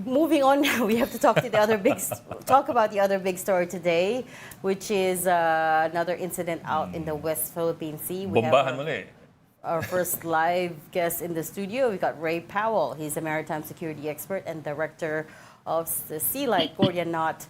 Moving on now, we have to talk about the other big story today, which is another incident out in the West Philippine Sea. We Bombahan have muli. our first live guest in the studio. We got Ray Powell. He's a maritime security expert and director of the Sea Light Gordian Knot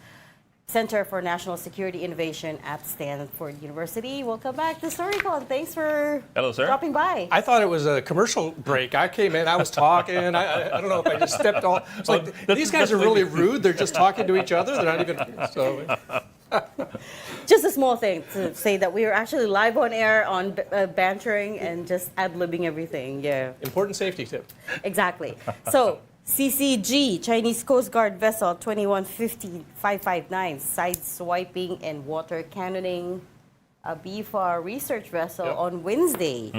Center for National Security Innovation at Stanford University. Welcome back to Storycon. Thanks for Hello, sir. dropping by. I thought it was a commercial break. I came in, I was talking, I don't know if I just stepped on. It's like, these guys are really rude. They're just talking to each other. They're not even, so. Just a small thing to say that we are actually live on air on bantering and just ad-libbing everything. Yeah. Important safety tip. Exactly. So, CCG, Chinese Coast Guard vessel 2150559, side-swiping and water cannoning a BFAR research vessel on Wednesday.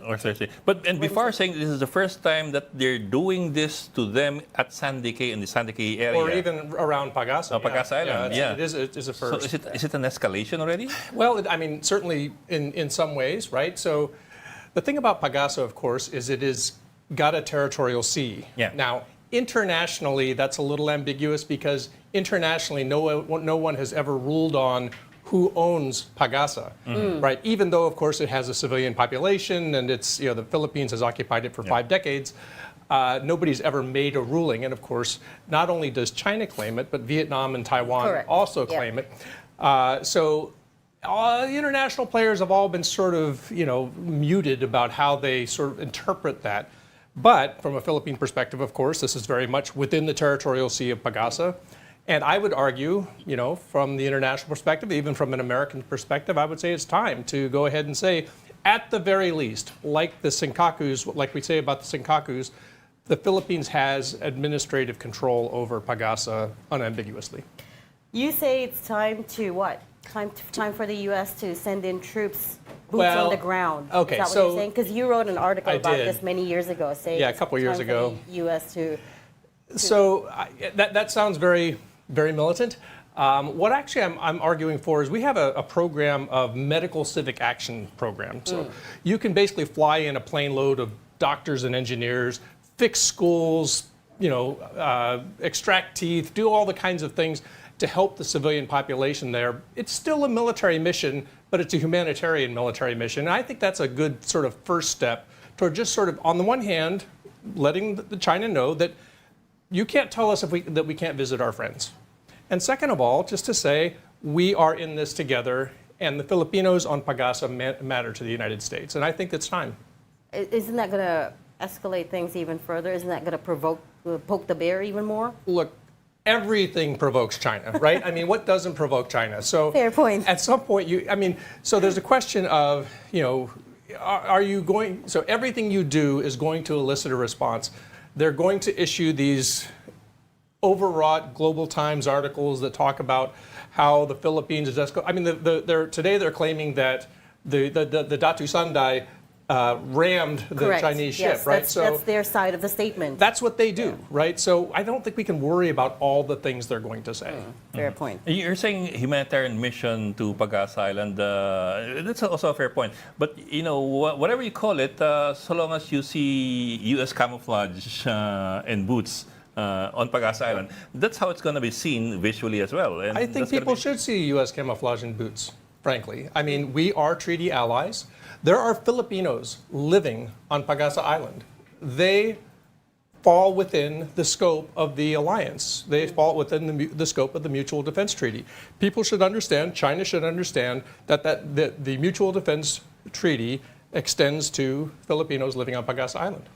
Or Thursday. But before saying this is the first time that they're doing this to them at Sandy Cay, in the Sandy Cay area. Or even around Pagasa. Pag-asa Island, It is a first. So is it an escalation already? Well, I mean, certainly in some ways, right? So the thing about Pagasa, of course, is it is got a territorial sea. Yeah. Now, internationally, that's a little ambiguous because internationally, no one has ever ruled on who owns Pagasa, right? Even though, of course, it has a civilian population and it's, the Philippines has occupied it for 5 decades, nobody's ever made a ruling. And of course, not only does China claim it, but Vietnam and Taiwan also claim it. So the international players have all been sort of, muted about how they sort of interpret that. But from a Philippine perspective, of course, this is very much within the territorial sea of Pagasa. And I would argue, from the international perspective, even from an American perspective, I would say it's time to go ahead and say, at the very least, like the Senkakus, like we say about the Senkakus, the Philippines has administrative control over Pagasa unambiguously. You say it's time to what? Time for the U.S. to send in troops, boots on the ground. Okay, is that what you're saying? Because you wrote an article about this many years ago, saying a couple years ago. For the U.S. to. So that sounds very, very militant. What actually I'm arguing for is we have a program of medical civic action program. So you can basically fly in a plane load of doctors and engineers, fix schools, extract teeth, do all the kinds of things to help the civilian population there. It's still a military mission, but it's a humanitarian military mission. And I think that's a good sort of first step toward just sort of, on the one hand, letting the China know that you can't tell us that we can't visit our friends. And second of all, just to say, we are in this together, and the Filipinos on Pagasa matter to the United States. And I think it's time. Isn't that going to escalate things even further? Isn't that going to poke the bear even more? Look, everything provokes China, right? I mean, what doesn't provoke China? So fair point. At some point, so there's a question of, are you going, so everything you do is going to elicit a response. They're going to issue these overwrought Global Times articles that talk about how the Philippines is today they're claiming that the Datu Sanday rammed the Chinese ship, right? That's their side of the statement. That's what they do, right? So I don't think we can worry about all the things they're going to say. Fair point. You're saying humanitarian mission to Pag-asa Island. That's also a fair point. But, whatever you call it, so long as you see U.S. camouflage and boots on Pag-asa Island, that's how it's going to be seen visually as well. And I think people should see U.S. camouflage and boots, frankly. I mean, we are treaty allies. There are Filipinos living on Pag-asa Island. They fall within the scope of the alliance. They fall within the scope of the Mutual Defense Treaty. People should understand, China should understand, that the Mutual Defense Treaty extends to Filipinos living on Pag-asa Island.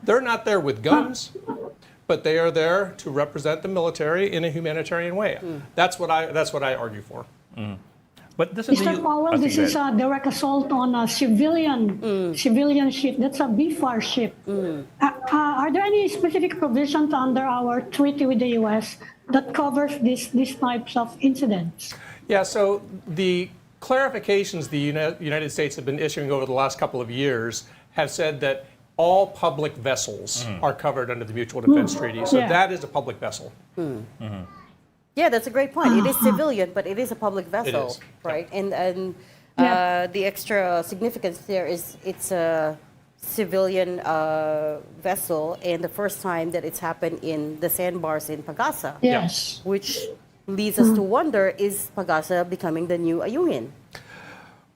They're not there with guns, but they are there to represent the military in a humanitarian way. That's what I argue for. But Mr. Powell, this is a direct assault on a civilian ship. That's a BFAR ship. Are there any specific provisions under our treaty with the U.S. that covers these types of incidents? Yeah, so the clarifications the United States have been issuing over the last couple of years have said that all public vessels are covered under the Mutual Defense Treaty. So that is a public vessel. Yeah, that's a great point. It is civilian, but it is a public vessel, right? And the extra significance there is it's a civilian vessel, and the first time that it's happened in the sandbars in Pagasa. Yes. Which leads us to wonder, is Pagasa becoming the new Ayungin?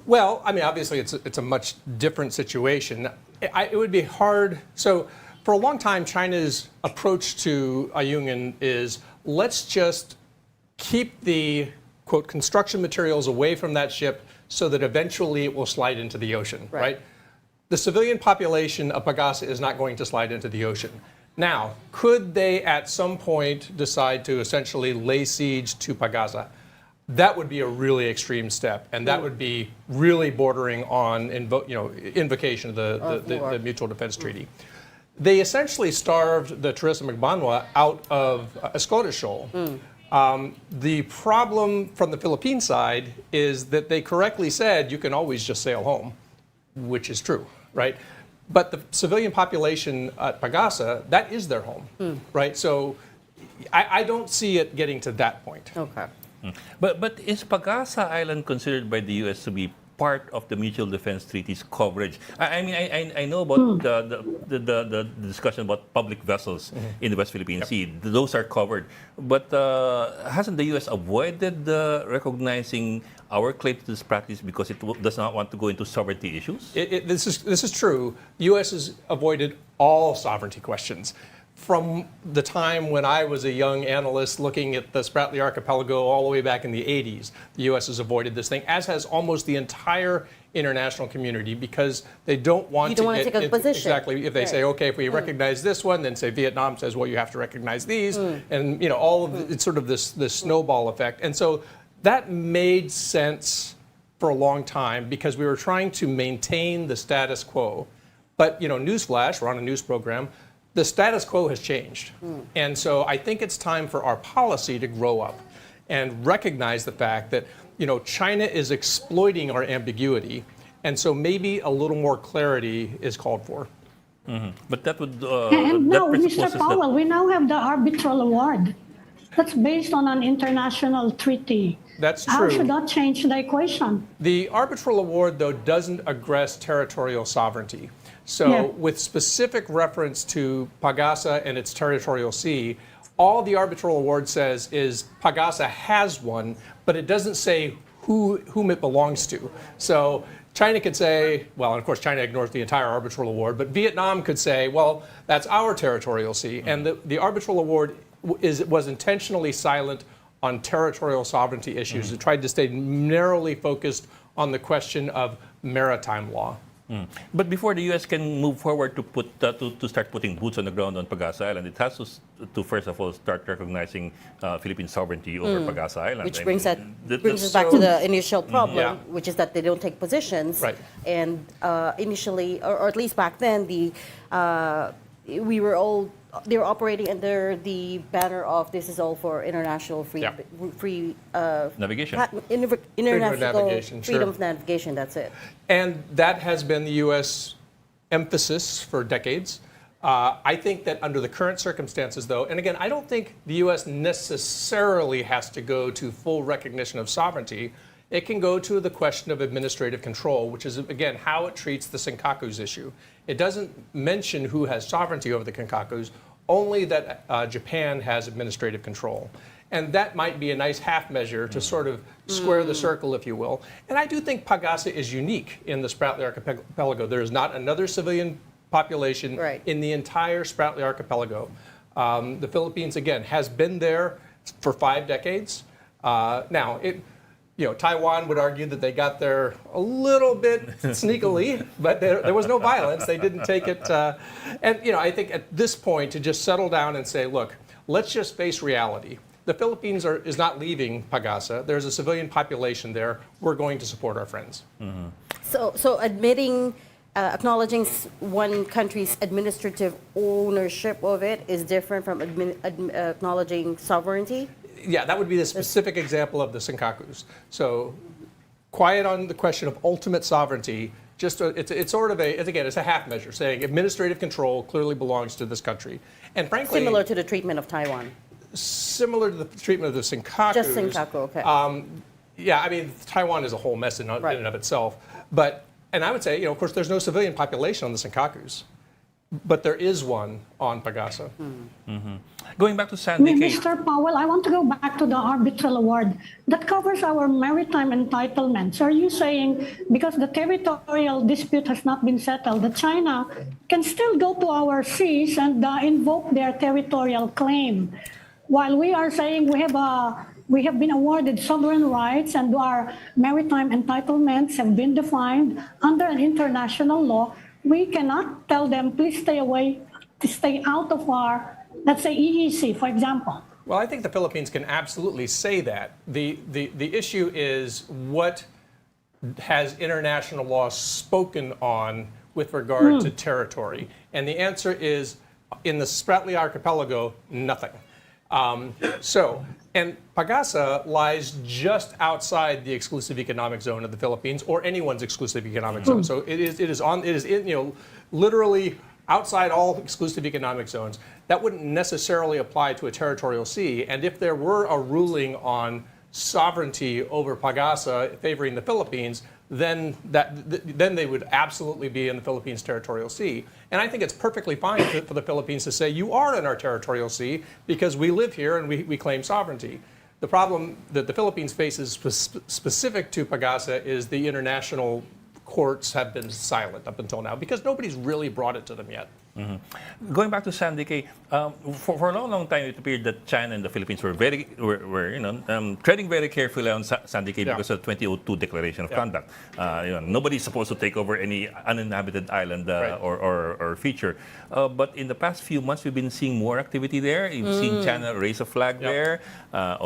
Well, I mean, obviously, it's a much different situation. It would be hard. So, for a long time, China's approach to Ayungin is let's just keep the quote construction materials away from that ship so that eventually it will slide into the ocean, right? The civilian population of Pagasa is not going to slide into the ocean. Now, could they at some point decide to essentially lay siege to Pagasa? That would be a really extreme step, and that would be really bordering on invocation of the Mutual Defense Treaty. They essentially starved the Teresa Magbanwa out of Escalation Shoal. The problem from the Philippine side is that they correctly said you can always just sail home, which is true, right? But the civilian population at Pagasa, that is their home, right? So I don't see it getting to that point. Okay. But is Pag-asa Island considered by the U.S. to be part of the Mutual Defense Treaty's coverage? I mean, I know about the discussion about public vessels in the West Philippine Sea. Those are covered. But hasn't the U.S. avoided recognizing our claim to this practice because it does not want to go into sovereignty issues? This is true. The U.S. has avoided all sovereignty questions. From the time when I was a young analyst looking at the Spratly Archipelago all the way back in the 80s, the U.S. has avoided this thing, as has almost the entire international community, because they don't want to take a position. Exactly. If they say, okay, if we recognize this one, then say Vietnam says, well, you have to recognize these, and all of it's sort of this snowball effect. And so that made sense for a long time because we were trying to maintain the status quo. But newsflash, we're on a news program. The status quo has changed. And so I think it's time for our policy to grow up and recognize the fact that, China is exploiting our ambiguity. And so maybe a little more clarity is called for. But that would... And that now, Mr. Powell, we now have the arbitral award. That's based on an international treaty. That's true. How should that change the equation? The arbitral award, though, doesn't address territorial sovereignty. So with specific reference to Pagasa and its territorial sea, all the arbitral award says is Pagasa has one, but it doesn't say whom it belongs to. So China could say, well, and of course China ignores the entire arbitral award, but Vietnam could say, well, that's our territorial sea. And the arbitral award was intentionally silent on territorial sovereignty issues. It tried to stay narrowly focused on the question of maritime law. But before the U.S. can move forward to start putting boots on the ground on Pag-asa Island, it has to first of all start recognizing Philippine sovereignty over Pag-asa Island. Which brings us back to the initial problem, which is that they don't take positions. Right. And initially, or at least back then, they were operating under the banner of this is all for international free navigation. Navigation, freedom of navigation. That's it. And that has been the U.S. emphasis for decades. I think that under the current circumstances, though, and again, I don't think the U.S. necessarily has to go to full recognition of sovereignty. It can go to the question of administrative control, which is, again, how it treats the Senkakus issue. It doesn't mention who has sovereignty over the Senkakus, only that Japan has administrative control. And that might be a nice half measure to sort of square the circle, if you will. And I do think Pagasa is unique in the Spratly Archipelago. There is not another civilian population in the entire Spratly Archipelago. The Philippines, again, has been there for 5 decades. Now, Taiwan would argue that they got there a little bit sneakily, but there was no violence. They didn't take it. And I think at this point to just settle down and say, look, let's just face reality. The Philippines is not leaving Pagasa. There's a civilian population there. We're going to support our friends. So acknowledging one country's administrative ownership of it is different from acknowledging sovereignty? Yeah, that would be the specific example of the Senkakus. So, quiet on the question of ultimate sovereignty. It's sort of it's a half measure, saying administrative control clearly belongs to this country, and frankly, similar to the treatment of Taiwan. Similar to the treatment of the Senkakus. Just Senkaku, okay. Yeah, I mean, Taiwan is a whole mess in and of itself, but And I would say, of course, there's no civilian population on the Senkakus, but there is one on Pagasa. Going back to Sandy Cay. Mr. Powell, I want to go back to the arbitral award that covers our maritime entitlements. Are you saying because the territorial dispute has not been settled, that China can still go to our seas and invoke their territorial claim, while we are saying we have been awarded sovereign rights and our maritime entitlements have been defined under an international law? We cannot tell them, please stay away, to stay out of our, let's say, EEC, for example. Well, I think the Philippines can absolutely say that. The issue is what has international law spoken on with regard to territory? And the answer is, in the Spratly Archipelago, nothing. And Pagasa lies just outside the exclusive economic zone of the Philippines or anyone's exclusive economic zone. So it is literally outside all exclusive economic zones. That wouldn't necessarily apply to a territorial sea. And if there were a ruling on sovereignty over Pagasa favoring the Philippines, then they would absolutely be in the Philippines territorial sea. And I think it's perfectly fine for the Philippines to say, you are in our territorial sea because we live here and we claim sovereignty. The problem that the Philippines faces specific to Pagasa is the international courts have been silent up until now because nobody's really brought it to them yet. Going back to Sandy Cay, for a long time it appeared that China and the Philippines were treading very carefully on Sandy Cay because of the 2002 Declaration of Conduct. Nobody's supposed to take over any uninhabited island or feature. But in the past few months, we've been seeing more activity there. You've seen China raise a flag there.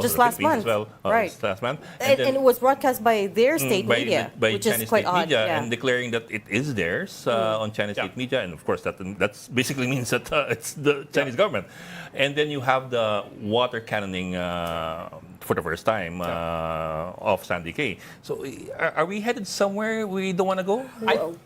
Just last month, as well. right? Last month, and it was broadcast by their state media, by which Chinese is quite state odd, media, and declaring that it is theirs on Chinese state media, and of course that's basically means that it's the Chinese government. And then you have the water cannoning for the first time off Sandy Cay. So are we headed somewhere we don't want to go?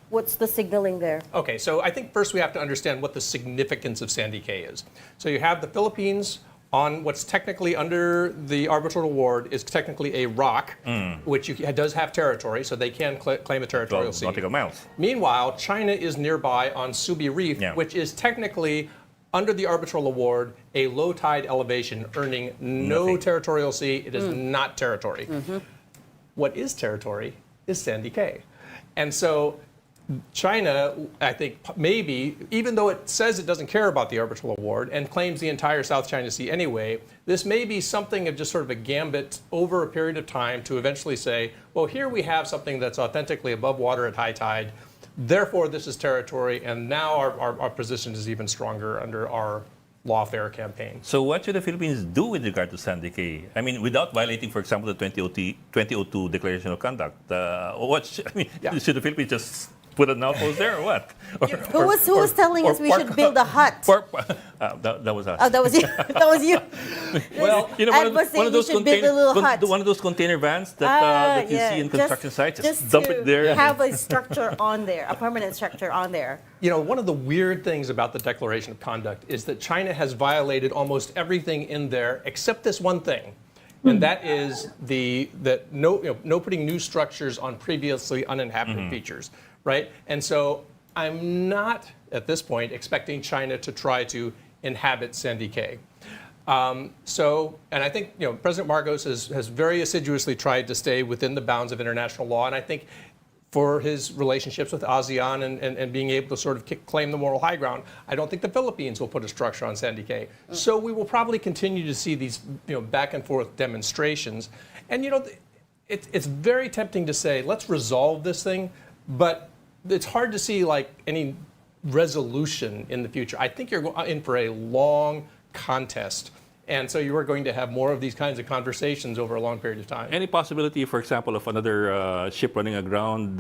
What's the signaling there? Okay, so I think first we have to understand what the significance of Sandy Cay is. So you have the Philippines on what's technically under the arbitral award is technically a rock, which does have territory, so they can claim a territorial sea. Nautical miles. Meanwhile, China is nearby on Subi Reef, which is technically under the arbitral award a low tide elevation, earning no territorial sea. It is not territory. What is territory is Sandy Cay, and so China, I think, maybe, even though it says it doesn't care about the arbitral award and claims the entire South China Sea anyway, this may be something of just sort of a gambit over a period of time to eventually say, well, here we have something that's authentically above water at high tide, therefore this is territory, and now our position is even stronger under our lawfare campaign. So what should the Philippines do with regard to Sandy Cay? I mean, without violating, for example, the 2002 Declaration of Conduct, should the Philippines just put an outpost there or what? Who was telling us we should build a hut? That was us. Oh, that was you. That was you. Well, one of those container vans that you see in construction sites, just dump it there. Have a structure on there, a permanent structure on there. One of the weird things about the Declaration of Conduct is that China has violated almost everything in there except this one thing. And that is no putting new structures on previously uninhabited features, right? And so I'm not, at this point, expecting China to try to inhabit Sandy Cay. And I think President Marcos has very assiduously tried to stay within the bounds of international law, and I think for his relationships with ASEAN and being able to sort of claim the moral high ground, I don't think the Philippines will put a structure on Sandy Cay. So we will probably continue to see these back and forth demonstrations. And it's very tempting to say, let's resolve this thing, but it's hard to see like any resolution in the future. I think you're in for a long contest. And so you are going to have more of these kinds of conversations over a long period of time. Any possibility, for example, of another ship running aground?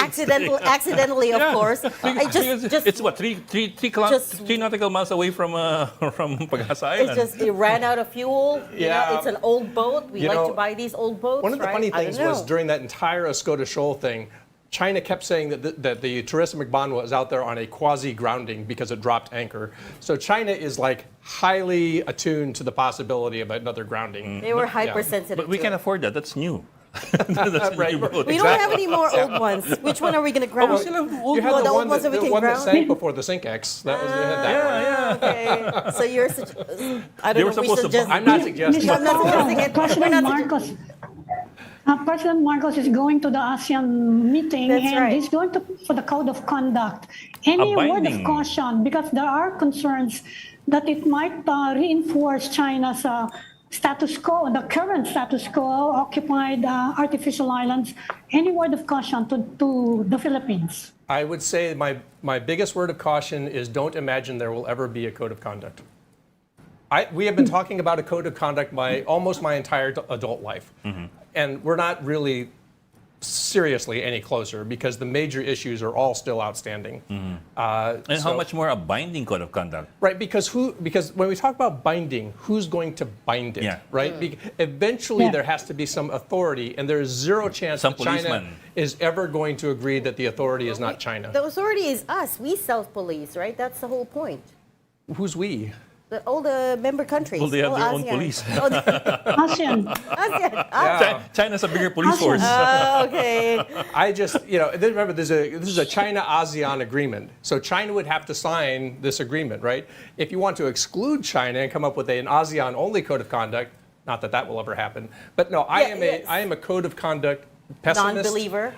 Accidentally, of course. It's what, three nautical miles away from Pag-asa Island. It ran out of fuel. It's an old boat. We like to buy these old boats. One of the funny things was during that entire Escota Shoal thing, China kept saying that the Teresa McBanwa is out there on a quasi-grounding because it dropped anchor. So China is like highly attuned to the possibility of another grounding. They were hypersensitive. But we can afford that. That's new. That's a Right. new boat. We don't have any more old ones. Which one are we going to ground? we still have old You had the the old one ones that, that we the can one that ground? sank before the Sink X. That was you had that one. Yeah. Okay. So you're I They don't were know if we supposed to suggest. buy- I'm not suggesting. Mr. I'm not suggesting Powell, it. We're President not Marcos, President Marcos is going to the ASEAN meeting, That's and right. he's going to for the code of conduct. Any word of binding. caution, because there are concerns that it might reinforce China's status quo, the current status quo, occupied artificial islands. Any word of caution to the Philippines? I would say my biggest word of caution is don't imagine there will ever be a code of conduct. We have been talking about a code of conduct almost my entire adult life. And we're not really seriously any closer because the major issues are all still outstanding. And how much more a binding code of conduct? Right, because when we talk about binding, who's going to bind it, Yeah. right? Eventually Yeah. there has to be some authority, and there is zero chance Some that China policeman. is ever going to agree that the authority is not China. The authority is us. We self-police, right? That's the whole point. Who's we? All the member countries. Well, they have all their own ASEAN. police. Oh, ASEAN. ASEAN. Yeah. China's a bigger police Awesome. force. Okay. I just, remember, this is a China-ASEAN agreement. So China would have to sign this agreement, right? If you want to exclude China and come up with an ASEAN-only code of conduct, not that that will ever happen, but no, Yes. I am a code of conduct pessimist. Non-believer.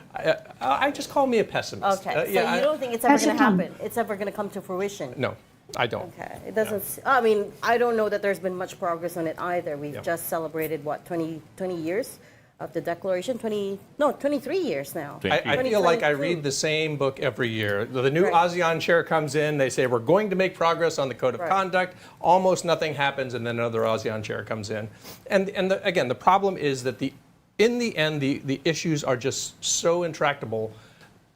I just call me a pessimist. Okay. So yeah, you don't think it's ever going to Hesitant. happen? It's ever going to come to fruition? No, I don't. Okay. It doesn't. I mean, I don't know that there's been much progress on it either. We've Yeah. just celebrated what 20 years of the declaration. 23 years now. I feel like I 2022. read the same book every year. The new Right. ASEAN chair comes in, they say, we're going to make progress on the code of Right. conduct. Almost nothing happens, and then another ASEAN chair comes in. And again, the problem is that in the end, the issues are just so intractable.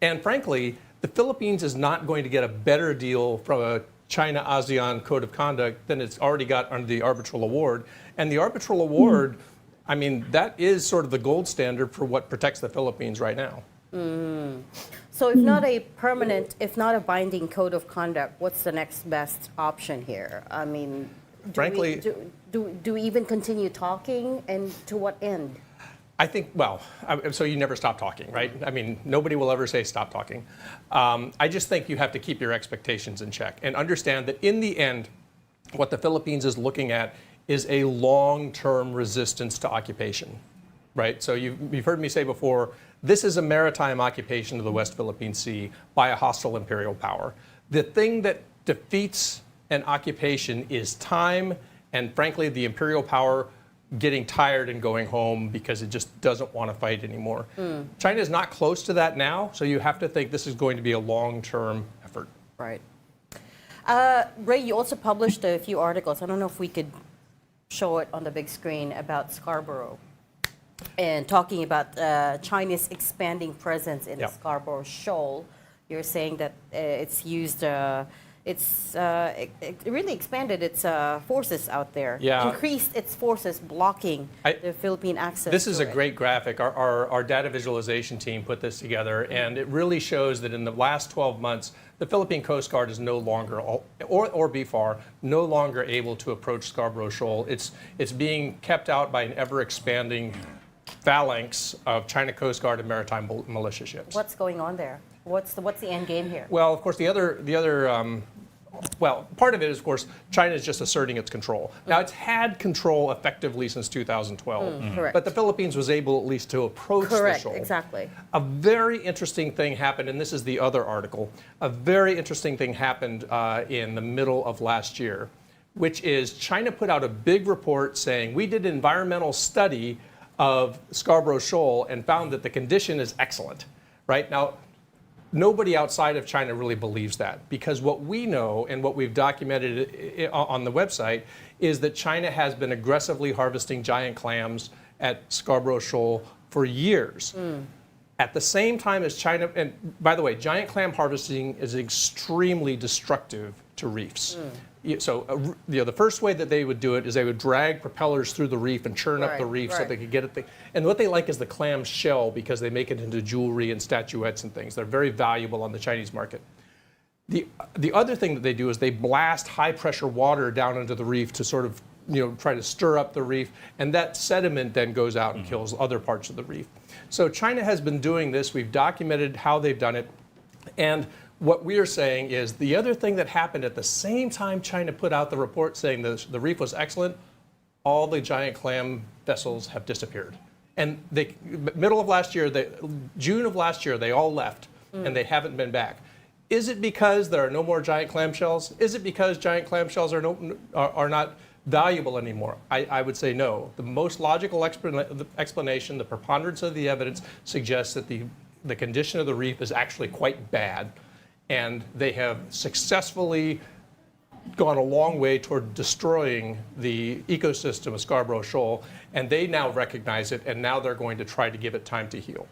And frankly, the Philippines is not going to get a better deal from a China-ASEAN code of conduct than it's already got under the arbitral award. And the arbitral award, I mean, that is sort of the gold standard for what protects the Philippines right now. So if not a permanent, if not a binding code of conduct, what's the next best option here? I mean, Frankly- do we even continue talking, and to what end? I think, so you never stop talking, right? I mean, nobody will ever say stop talking. I just think you have to keep your expectations in check and understand that in the end, what the Philippines is looking at is a long-term resistance to occupation, right? So you've heard me say before, this is a maritime occupation of the West Philippine Sea by a hostile imperial power. The thing that defeats an occupation is time and, frankly, the imperial power getting tired and going home because it just doesn't want to fight anymore. China is not close to that now, so you have to think this is going to be a long-term effort. Right. Ray, you also published a few articles. I don't know if we could show it on the big screen about Scarborough and talking about China's expanding presence in Yep. the Scarborough Shoal. You're saying that it's used, it really expanded its forces out there, Yeah. increased its forces blocking the Philippine access. This is to a it. great graphic. Our data visualization team put this together, and it really shows that in the last 12 months, the Philippine Coast Guard is no longer, or BFAR, no longer able to approach Scarborough Shoal. It's being kept out by an ever-expanding phalanx of China Coast Guard and maritime militia ships. What's going on there? What's the end game here? Well, of course, part of it is, of course, China is just asserting its control. Now, it's had control effectively since 2012, Correct. but the Philippines was able at least to approach Correct, the shoal. exactly. A very interesting thing happened, and this is the other article. A very interesting thing happened in the middle of last year, which is China put out a big report saying, we did an environmental study of Scarborough Shoal and found that the condition is excellent, right? Now, nobody outside of China really believes that, because what we know and what we've documented on the website is that China has been aggressively harvesting giant clams at Scarborough Shoal for years. At the same time as China, and by the way, giant clam harvesting is extremely destructive to reefs. So the first way that they would do it is they would drag propellers through the reef and churn up the Right, reef so right. they could get it. And what they like is the clam shell because they make it into jewelry and statuettes and things. They're very valuable on the Chinese market. The other thing that they do is they blast high pressure water down into the reef to sort of try to stir up the reef, and that sediment then goes out and kills other parts of the reef. So China has been doing this. We've documented how they've done it, and what we are saying is the other thing that happened at the same time China put out the report saying the reef was excellent, all the giant clam vessels have disappeared. And middle of last year, June of last year, they all left, and they haven't been back. Is it because there are no more giant clam shells? Is it because giant clam shells are not valuable anymore? I would say no. The most logical explanation, the preponderance of the evidence, suggests that the condition of the reef is actually quite bad, and they have successfully gone a long way toward destroying the ecosystem of Scarborough Shoal, and they now recognize it, and now they're going to try to give it time to heal.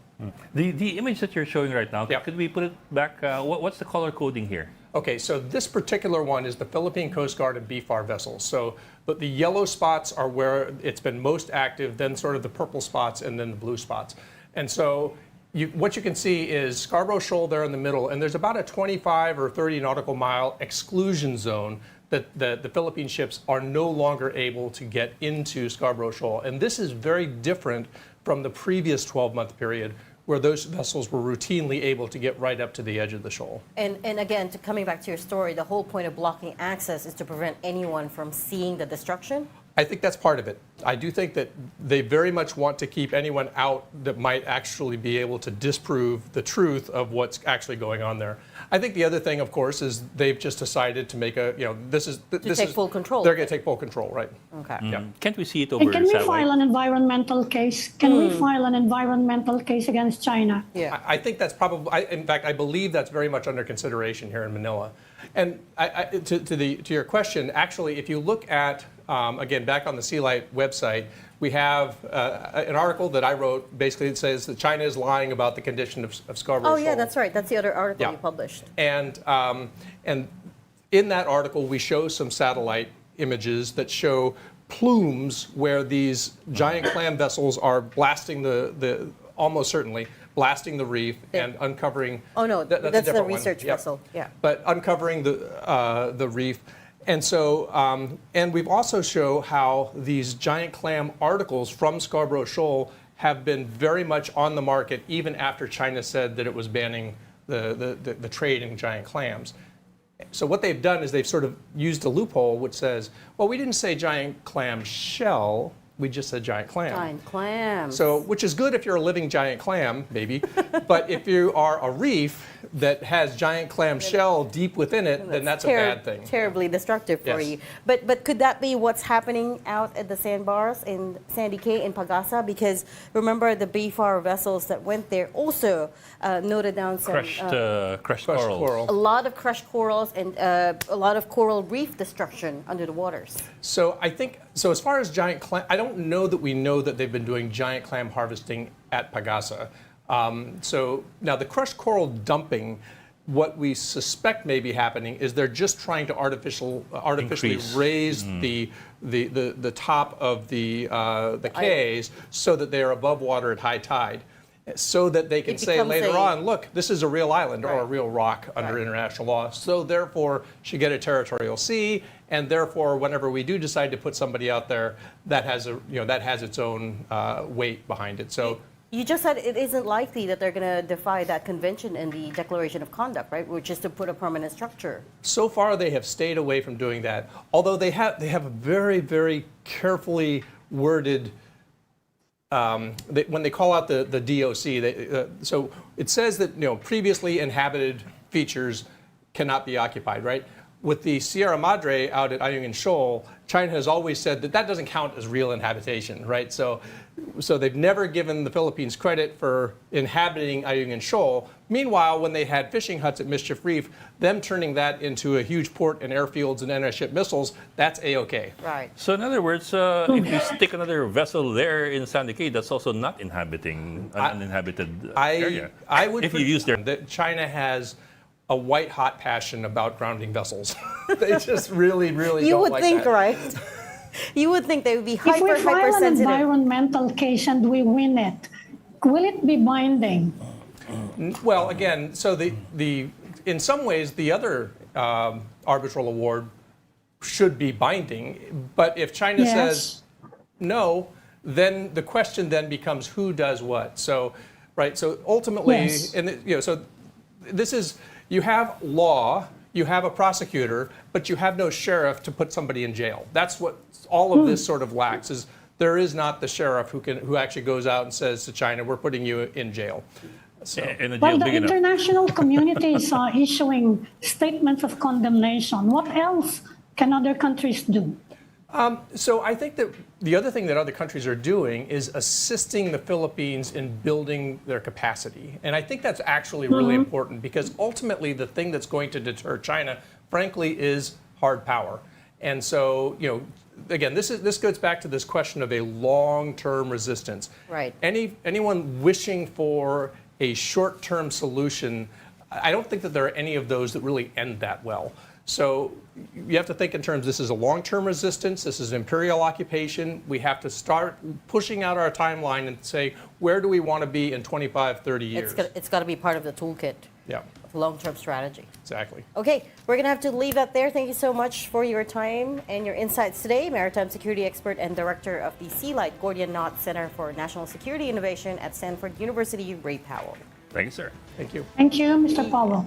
The image that you're showing right now, Yeah. could we put it back? What's the color coding here? Okay, so this particular one is the Philippine Coast Guard and BFAR vessels. So, but the yellow spots are where it's been most active, then sort of the purple spots, and then the blue spots. And so what you can see is Scarborough Shoal there in the middle, and there's about a 25 or 30 nautical mile exclusion zone that the Philippine ships are no longer able to get into Scarborough Shoal. And this is very different from the previous 12-month period where those vessels were routinely able to get right up to the edge of the shoal. And again, coming back to your story, the whole point of blocking access is to prevent anyone from seeing the destruction? I think that's part of it. I do think that they very much want to keep anyone out that might actually be able to disprove the truth of what's actually going on there. I think the other thing, of course, is they've just decided to make take full control. They're going to take full control, right? Okay. Yeah. Can't we see it over And can we satellite? file an environmental case? Can we file an environmental case against China? Yeah. I think that's probably, in fact, I believe that's very much under consideration here in Manila. And to your question, actually, if you look at, again, back on the Sea Light website, we have an article that I wrote. Basically, it says that China is lying about the condition of Scarborough Oh, Shoal. yeah, that's right. That's the other article Yeah. you published. And in that article, we show some satellite images that show plumes where these giant clam vessels are blasting almost certainly blasting the reef and uncovering. Oh, no, that's a that's the different one. research Yep. vessel. Yeah. But uncovering the reef. And so, and we've also show how these giant clam articles from Scarborough Shoal have been very much on the market even after China said that it was banning the trade in giant clams. So what they've done is they've sort of used a loophole which says, well, we didn't say giant clam shell, we just said giant clam. Giant clams. So, which is good if you're a living giant clam, maybe. But if you are a reef that has giant clam shell deep within it, then that's a bad thing. Terribly destructive for Yes. you. But could that be what's happening out at the sandbars in Sandy Cay in Pagasa? Because remember, the BFAR vessels that went there also noted down some Crushed corals. a lot of crushed corals and a lot of coral reef destruction under the waters. So I think, so as far as giant clam, I don't know that we know that they've been doing giant clam harvesting at Pagasa. So now the crushed coral dumping, what we suspect may be happening is they're just trying to artificially Increase. raise the top of the cays so that they are above water at high tide, so that they can It say becomes later on, look, this is a real island or a Right. real rock under Right. international law. So therefore, should get a territorial sea, and therefore, whenever we do decide to put somebody out there, that has its own weight behind it. So. You just said it isn't likely that they're going to defy that convention in the Declaration of Conduct, right? Which is to put a permanent structure. So far, they have stayed away from doing that. Although they have a very, very carefully worded. When they call out the DOC, so it says that previously inhabited features cannot be occupied, right? With the Sierra Madre out at Ayungin Shoal, China has always said that doesn't count as real inhabitation, right? So they've never given the Philippines credit for inhabiting Ayungin Shoal. Meanwhile, when they had fishing huts at Mischief Reef, them turning that into a huge port and airfields and anti-ship missiles, that's A-OK. Right. So in other words, if you stick another vessel there in Sandy Cay, that's also not inhabiting an uninhabited area. I would if you use their that China has a white-hot passion about grounding vessels. They just really, really You don't would like think, that. right? You would think they would be If we file an hypersensitive. environmental case and we win it, will it be binding? Well, again, so in some ways, the other arbitral award should be binding. But if China Yes. says no, then the question then becomes who does what. So, right. So ultimately, Yes. and so this is, you have law, you have a prosecutor, but you have no sheriff to put somebody in jail. That's what all of this sort of lacks, is there is not the sheriff who actually goes out and says to China, we're putting you in jail. So, In a Well, jail the big enough. international community is issuing statements of condemnation. What else can other countries do? so I think that the other thing that other countries are doing is assisting the Philippines in building their capacity. And I think that's actually really important, because ultimately the thing that's going to deter China, frankly, is hard power. And so, again, this goes back to this question of a long-term resistance. Right. Anyone wishing for a short-term solution, I don't think that there are any of those that really end that well. So you have to think in terms, this is a long-term resistance, this is imperial occupation. We have to start pushing out our timeline and say, where do we want to be in 25, 30 years? It's got to be part of the toolkit Yeah, of long-term strategy. exactly. Okay, we're going to have to leave that there. Thank you so much for your time and your insights today. Maritime security expert and director of the Sea Light Gordian Knot Center for National Security Innovation at Stanford University, Ray Powell. Thank you, sir. Thank you. Thank you, Mr. Powell.